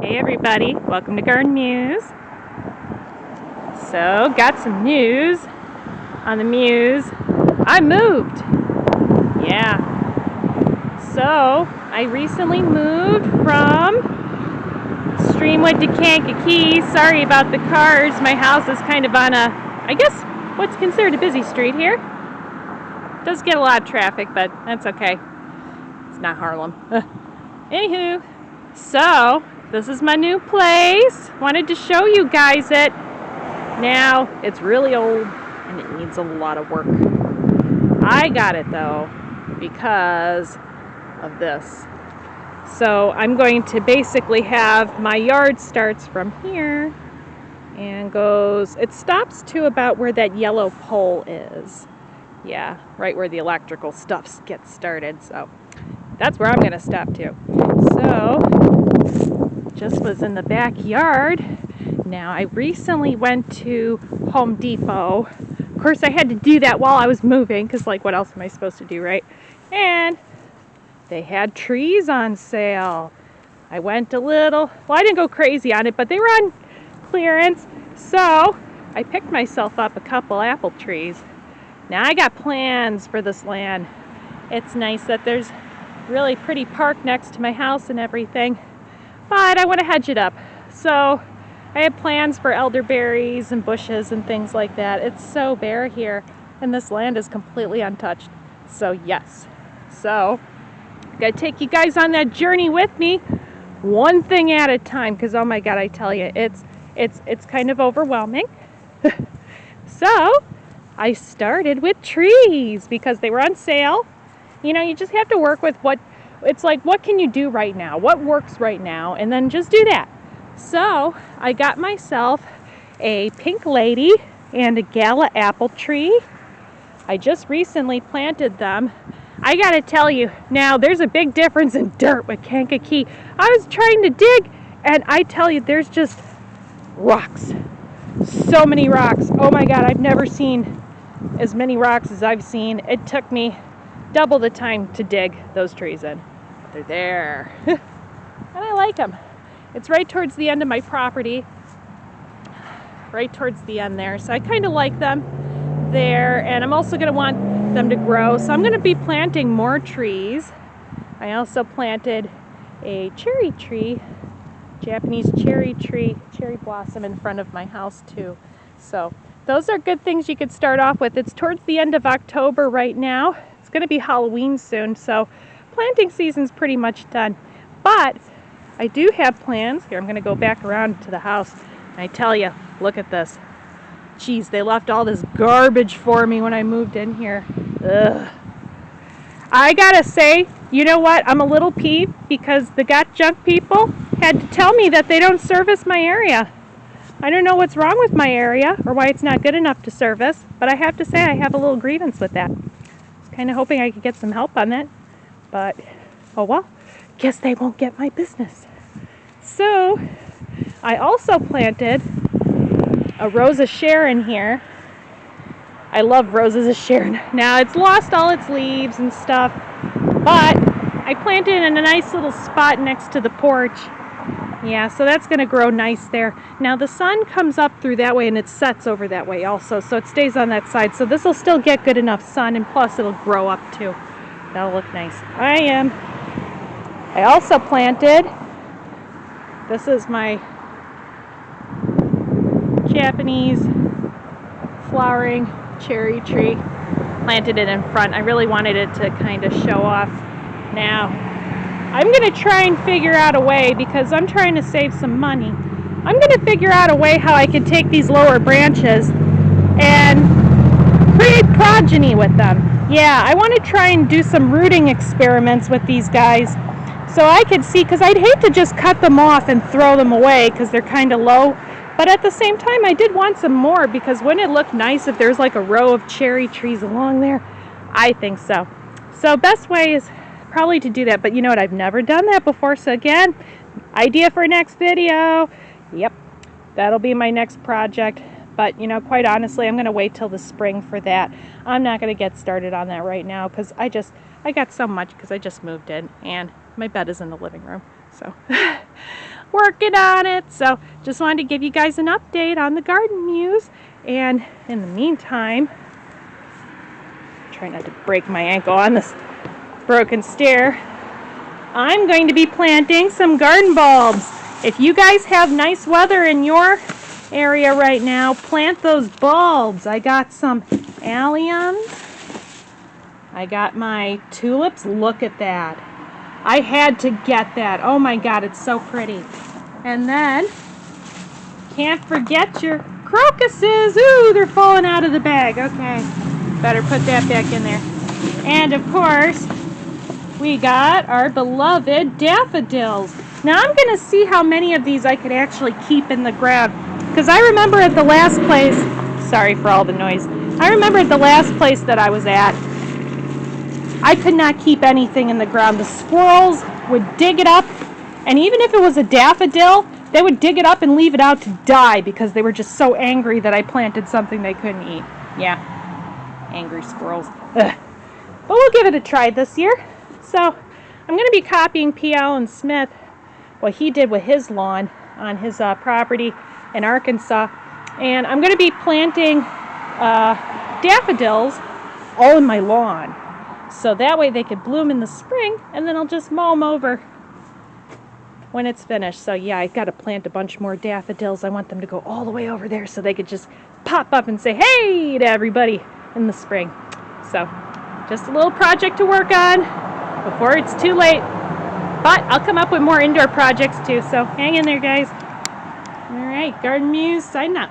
Hey everybody, welcome to Garden Muse. So, got some news on the Muse. I moved. Yeah. So, I recently moved from Streamwood to Kankakee. Sorry about the cars. My house is kind of on I guess, what's considered a busy street here. Does get a lot of traffic, but that's okay. It's not Harlem. Anywho, so this is my new place. Wanted to show you guys it. Now, it's really old and it needs a lot of work. I got it though because of this. So I'm going to basically have my yard starts from here and goes, it stops to about where that yellow pole is. Yeah, right where the electrical stuff gets started. So that's where I'm going to stop to. So, just was in the backyard. Now, I recently went to Home Depot. Of course, I had to do that while I was moving, because, like, what else am I supposed to do, right? And they had trees on sale. I went a little, well, I didn't go crazy on it, but they were on clearance. So, I picked myself up a couple apple trees. Now, I got plans for this land. It's nice that there's really pretty park next to my house and everything, but I want to hedge it up. So I have plans for elderberries and bushes and things like that. It's so bare here and this land is completely untouched. So yes, so I gotta take you guys on that journey with me, one thing at a time, because oh my god, I tell you, it's kind of overwhelming. So I started with trees because they were on sale. You know, you just have to work with it's like, what can you do right now? What works right now? And then just do that. So I got myself a pink lady and a gala apple tree. I just recently planted them. I gotta tell you, now there's a big difference in dirt with Kankakee. I was trying to dig and I tell you, there's just rocks. So many rocks. Oh my God, I've never seen as many rocks as I've seen. It took me double the time to dig those trees in. They're there. And I like them. It's right towards the end of my property. Right towards the end there. So I kind of like them there. And I'm also going to want them to grow. So I'm going to be planting more trees. I also planted a cherry tree, Japanese cherry tree, cherry blossom in front of my house too. So those are good things you could start off with. It's towards the end of October right now. It's going to be Halloween soon, so planting season's pretty much done. But I do have plans. Here, I'm going to go back around to the house. And I tell you, look at this. Geez, they left all this garbage for me when I moved in here. Ugh. I gotta say, you know what? I'm a little peeved because the Got Junk people had to tell me that they don't service my area. I don't know what's wrong with my area or why it's not good enough to service, but I have to say I have a little grievance with that. I was kind of hoping I could get some help on that, but oh well, guess they won't get my business. So I also planted a Rose of Sharon here. I love Roses of Sharon. Now it's lost all its leaves and stuff, but I planted it in a nice little spot next to the porch. Yeah, so that's going to grow nice there. Now the sun comes up through that way and it sets over that way also, so it stays on that side. So this will still get good enough sun, and plus it'll grow up too. That'll look nice. I also planted, this is my Japanese flowering cherry tree. Planted it in front. I really wanted it to kind of show off. Now I'm going to try and figure out a way, because I'm trying to save some money. I'm going to figure out a way how I can take these lower branches and create progeny with them. Yeah, I want to try and do some rooting experiments with these guys so I could see, because I'd hate to just cut them off and throw them away because they're kind of low. But at the same time, I did want some more, because wouldn't it look nice if there's like a row of cherry trees along there? I think so. So best way is probably to do that, but you know what, I've never done that before, so again, idea for next video. Yep, that'll be my next project. But you know, quite honestly, I'm going to wait till the spring for that. I'm not going to get started on that right now because I got so much, because I just moved in and my bed is in the living room. So working on it. So just wanted to give you guys an update on the garden muse. And in the meantime, try not to break my ankle on this broken stair, I'm going to be planting some garden bulbs. If you guys have nice weather in your area right now, plant those bulbs. I got some alliums. I got my tulips. Look at that. I had to get that. Oh my God, it's so pretty. And then, can't forget your crocuses. Ooh, they're falling out of the bag. Okay, better put that back in there. And of course, we got our beloved daffodils. Now I'm going to see how many of these I could actually keep in the ground. Because I remember at the last place, sorry for all the noise. I remember at the last place that I was at, I could not keep anything in the ground. The squirrels would dig it up, and even if it was a daffodil, they would dig it up and leave it out to die because they were just so angry that I planted something they couldn't eat. Yeah, angry squirrels. Ugh. But we'll give it a try this year. So I'm going to be copying P. Allen Smith, what he did with his lawn on his property in Arkansas. And I'm going to be planting daffodils all in my lawn. So that way they could bloom in the spring, and then I'll just mow them over when it's finished. So yeah, I've got to plant a bunch more daffodils. I want them to go all the way over there so they could just pop up and say hey to everybody in the spring. So just a little project to work on before it's too late. But I'll come up with more indoor projects too, so hang in there, guys. All right, Garden Muse, signing up.